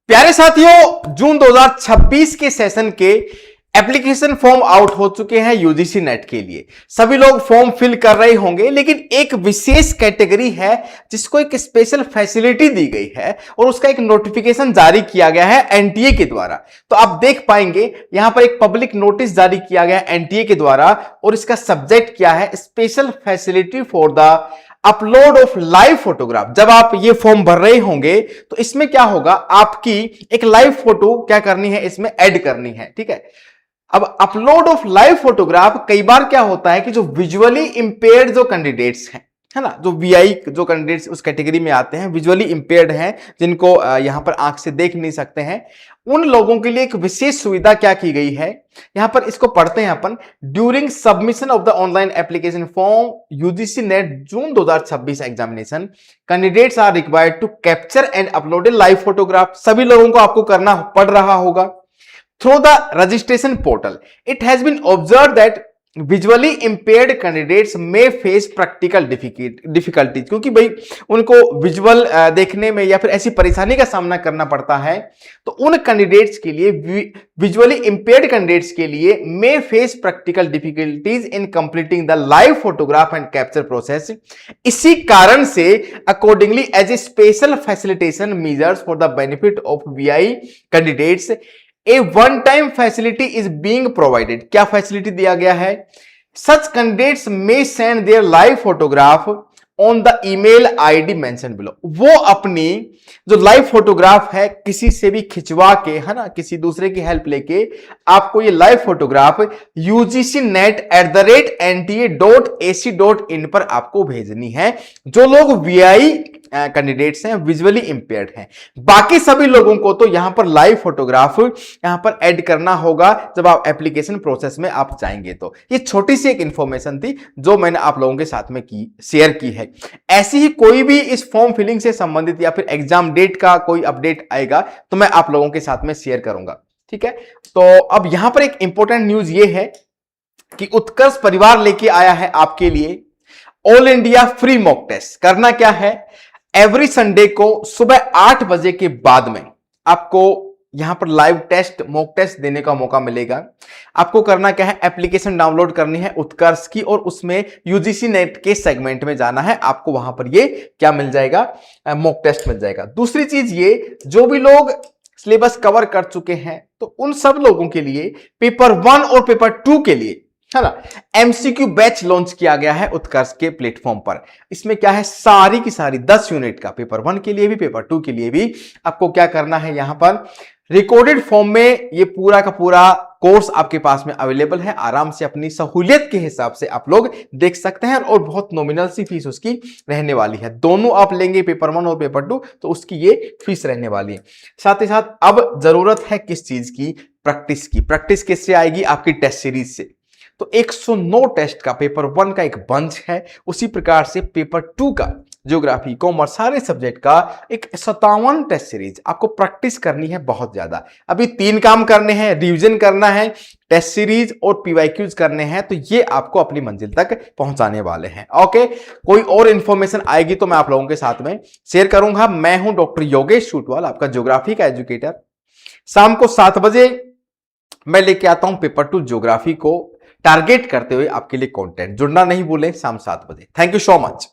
प्यारे साथियों, जून 2026 के सेशन के एप्लीकेशन फॉर्म आउट हो चुके हैं यूजीसी नेट के लिए। सभी लोग फॉर्म फिल कर रहे होंगे, लेकिन एक विशेष कैटेगरी है जिसको एक स्पेशल फैसिलिटी दी गई है और उसका एक नोटिफिकेशन जारी किया गया है एनटीए के द्वारा। तो आप देख पाएंगे यहां पर एक पब्लिक नोटिस जारी किया गया है एनटीए के द्वारा और इसका सब्जेक्ट क्या है, special facility for the upload of live photograph. जब आप ये फॉर्म भर रहे होंगे तो इसमें क्या होगा, आपकी एक लाइव फोटो क्या करनी है, इसमें ऐड करनी है। ठीक है, अब अपलोड ऑफ लाइव फोटोग्राफ कई बार क्या होता है कि जो विजुअली इंपेयर्ड जो कैंडिडेट्स हैं, है ना, जो वीआई जो कैंडिडेट्स उस कैटेगरी में आते हैं, विजुअली इंपेयर्ड हैं, जिनको यहां पर आंख से देख नहीं सकते हैं, उन लोगों के लिए एक विशेष सुविधा क्या की गई है। यहां पर इसको पढ़ते हैं अपन। During submission of the online application form UGC NET June 2026 examination, candidates are required to capture and upload a live photograph. सभी लोगों को आपको करना पड़ रहा होगा through the registration portal. It has been observed that visually impaired candidates may face practical difficulties, क्योंकि भाई उनको विजुअल देखने में या फिर ऐसी परेशानी का सामना करना पड़ता है, तो उन कैंडिडेट्स के लिए, विजुअली इंपेयर्ड कैंडिडेट्स के लिए may face practical difficulties in completing the live photograph and capture process. इसी कारण से accordingly as a special facilitation measures for the benefit of VI candidates, A one-time facility is being provided. क्या facility दिया गया है? Such candidates may send their live photograph on the email ID mentioned below. वो अपनी जो live photograph है किसी से भी खिंचवा के, है ना, किसी दूसरे की हेल्प लेके आपको ये लाइव फोटोग्राफ ugcnet@nta.ac.in पर आपको भेजनी है, जो लोग वीआई कैंडिडेट्स हैं, विजुअली इंपेयर्ड हैं। बाकी सभी लोगों को तो यहां पर लाइव फोटोग्राफ यहां पर ऐड करना होगा जब आप एप्लीकेशन प्रोसेस में आप जाएंगे। तो ये छोटी सी एक इंफॉर्मेशन थी जो मैंने आप लोगों के साथ में शेयर की है। ऐसी ही कोई भी इस फॉर्म फिलिंग से संबंधित या फिर एग्जाम डेट का कोई अपडेट आएगा तो मैं आप लोगों के साथ में शेयर करूंगा। ठीक है, तो अब यहां पर एक इंपॉर्टेंट न्यूज ये है कि उत्कर्ष परिवार लेके आया है आपके लिए all India free mock test. करना क्या है, एवरी संडे को सुबह 8 बजे के बाद में आपको यहां पर लाइव टेस्ट, मॉक टेस्ट देने का मौका मिलेगा। आपको करना क्या है, एप्लीकेशन डाउनलोड करनी है उत्कर्ष की और उसमें यूजीसी नेट के सेगमेंट में जाना है। आपको वहां पर ये क्या मिल जाएगा, मॉक टेस्ट मिल जाएगा। दूसरी चीज ये, जो भी लोग सिलेबस कवर कर चुके हैं तो उन सब लोगों के लिए पेपर 1 और पेपर 2 के लिए, है ना, एमसीक्यू बैच लॉन्च किया गया है उत्कर्ष के प्लेटफॉर्म पर। इसमें क्या है, सारी की सारी 10 यूनिट का पेपर 1 के लिए भी, पेपर 2 के लिए भी आपको क्या करना है, यहां पर रिकॉर्डेड फॉर्म में ये पूरा का पूरा कोर्स आपके पास में अवेलेबल है। आराम से अपनी सहूलियत के हिसाब से आप लोग देख सकते हैं और बहुत नॉमिनल सी फीस उसकी रहने वाली है। दोनों आप लेंगे, पेपर 1 और पेपर 2, तो उसकी ये फीस रहने वाली है। साथ ही साथ अब जरूरत है किस चीज की, प्रैक्टिस की। प्रैक्टिस किससे आएगी, आपकी टेस्ट सीरीज से। तो 109 टेस्ट का पेपर 1 का एक बंच है, उसी प्रकार से पेपर 2 का ज्योग्राफी, कॉमर्स, सारे सब्जेक्ट का एक 57 टेस्ट सीरीज आपको प्रैक्टिस करनी है बहुत ज्यादा। अभी 3 काम करने हैं, रिवीजन करना है, टेस्ट सीरीज और पीवाईक्यूज करने हैं, तो ये आपको अपनी मंजिल तक पहुंचाने वाले हैं। ओके, कोई और इंफॉर्मेशन आएगी तो मैं आप लोगों के साथ में शेयर करूंगा। मैं हूं डॉक्टर योगेश शूटवाल, आपका ज्योग्राफी का एजुकेटर। शाम को 7 बजे मैं लेके आता हूं पेपर 2 ज्योग्राफी को टारगेट करते हुए आपके लिए कंटेंट। जुड़ना नहीं भूलें शाम 7 बजे। Thank you so much.